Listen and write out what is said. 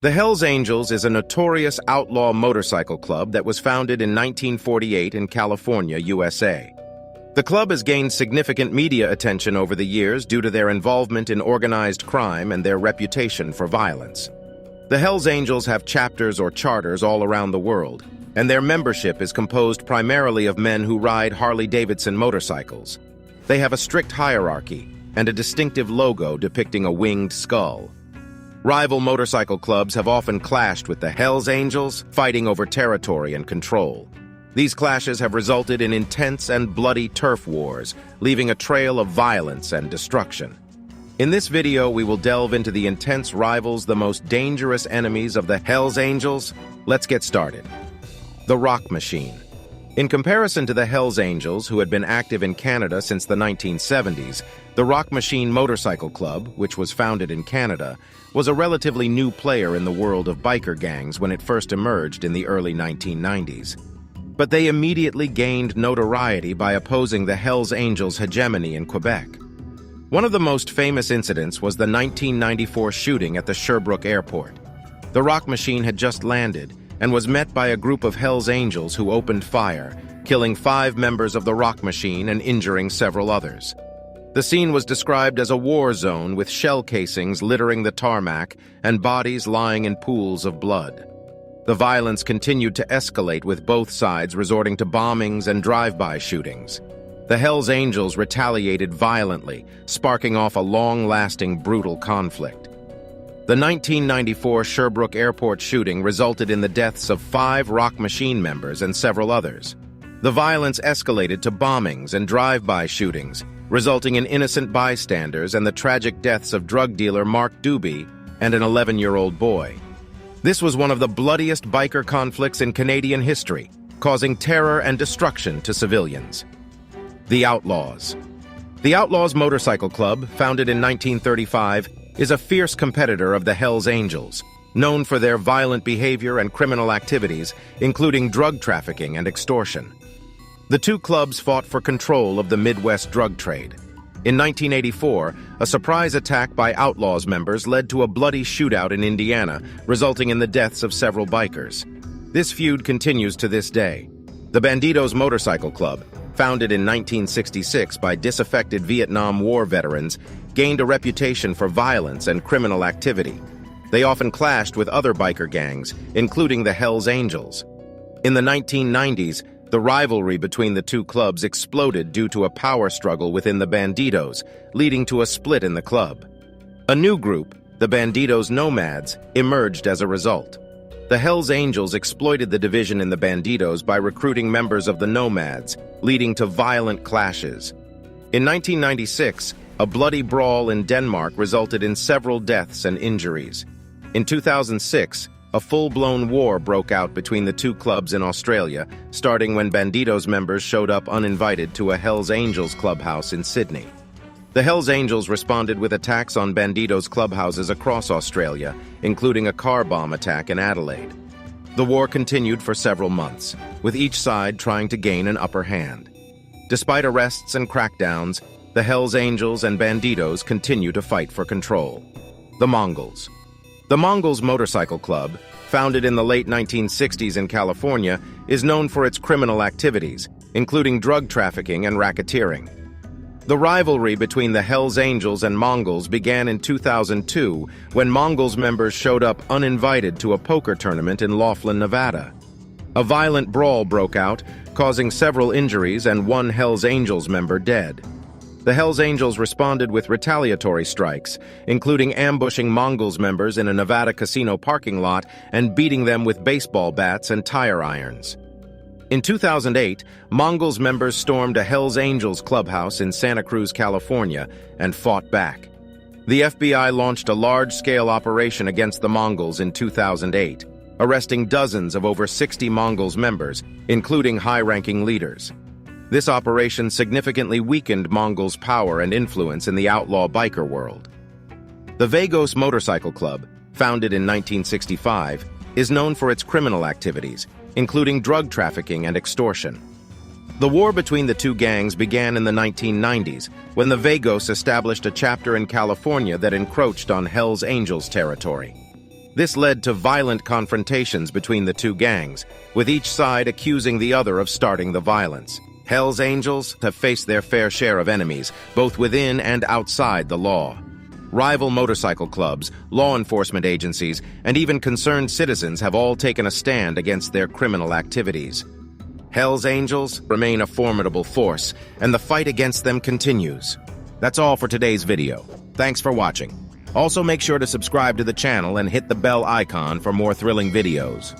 The Hells Angels is a notorious outlaw motorcycle club that was founded in 1948 in California, USA. The club has gained significant media attention over the years due to their involvement in organized crime and their reputation for violence. The Hells Angels have chapters or charters all around the world, and their membership is composed primarily of men who ride Harley-Davidson motorcycles. They have a strict hierarchy and a distinctive logo depicting a winged skull. Rival motorcycle clubs have often clashed with the Hells Angels, fighting over territory and control. These clashes have resulted in intense and bloody turf wars, leaving a trail of violence and destruction. In this video, we will delve into the intense rivals, the most dangerous enemies of the Hells Angels. Let's get started. The Rock Machine. In comparison to the Hells Angels, who had been active in Canada since the 1970s, the Rock Machine Motorcycle Club, which was founded in Canada, was a relatively new player in the world of biker gangs when it first emerged in the early 1990s. But they immediately gained notoriety by opposing the Hells Angels' hegemony in Quebec. One of the most famous incidents was the 1994 shooting at the Sherbrooke Airport. The Rock Machine had just landed and was met by a group of Hells Angels who opened fire, killing 5 members of the Rock Machine and injuring several others. The scene was described as a war zone with shell casings littering the tarmac and bodies lying in pools of blood. The violence continued to escalate, with both sides resorting to bombings and drive-by shootings. The Hells Angels retaliated violently, sparking off a long-lasting, brutal conflict. The 1994 Sherbrooke Airport shooting resulted in the deaths of 5 Rock Machine members and several others. The violence escalated to bombings and drive-by shootings, resulting in innocent bystanders and the tragic deaths of drug dealer Mark Doobie and an 11-year-old boy. This was one of the bloodiest biker conflicts in Canadian history, causing terror and destruction to civilians. The Outlaws. The Outlaws Motorcycle Club, founded in 1935, is a fierce competitor of the Hells Angels, known for their violent behavior and criminal activities, including drug trafficking and extortion. The two clubs fought for control of the Midwest drug trade. In 1984, a surprise attack by Outlaws members led to a bloody shootout in Indiana, resulting in the deaths of several bikers. This feud continues to this day. The Bandidos Motorcycle Club, founded in 1966 by disaffected Vietnam War veterans, gained a reputation for violence and criminal activity. They often clashed with other biker gangs, including the Hells Angels. In the 1990s, the rivalry between the two clubs exploded due to a power struggle within the Bandidos, leading to a split in the club. A new group, the Bandidos Nomads, emerged as a result. The Hells Angels exploited the division in the Bandidos by recruiting members of the Nomads, leading to violent clashes. In 1996, a bloody brawl in Denmark resulted in several deaths and injuries. In 2006, a full-blown war broke out between the two clubs in Australia, starting when Bandidos members showed up uninvited to a Hells Angels clubhouse in Sydney. The Hells Angels responded with attacks on Bandidos clubhouses across Australia, including a car bomb attack in Adelaide. The war continued for several months, with each side trying to gain an upper hand. Despite arrests and crackdowns, the Hells Angels and Bandidos continue to fight for control. The Mongols. The Mongols Motorcycle Club, founded in the late 1960s in California, is known for its criminal activities, including drug trafficking and racketeering. The rivalry between the Hells Angels and Mongols began in 2002 when Mongols members showed up uninvited to a poker tournament in Laughlin, Nevada. A violent brawl broke out, causing several injuries and 1 Hells Angels member dead. The Hells Angels responded with retaliatory strikes, including ambushing Mongols members in a Nevada casino parking lot and beating them with baseball bats and tire irons. In 2008, Mongols members stormed a Hells Angels clubhouse in Santa Cruz, California, and fought back. The FBI launched a large-scale operation against the Mongols in 2008, arresting dozens of over 60 Mongols members, including high-ranking leaders. This operation significantly weakened Mongols' power and influence in the outlaw biker world. The Vagos Motorcycle Club, founded in 1965, is known for its criminal activities, including drug trafficking and extortion. The war between the two gangs began in the 1990s, when the Vagos established a chapter in California that encroached on Hells Angels territory. This led to violent confrontations between the two gangs, with each side accusing the other of starting the violence. Hell's Angels have faced their fair share of enemies, both within and outside the law. Rival motorcycle clubs, law enforcement agencies, and even concerned citizens have all taken a stand against their criminal activities. Hell's Angels remain a formidable force, and the fight against them continues. That's all for today's video. Thanks for watching. Also, make sure to subscribe to the channel and hit the bell icon for more thrilling videos.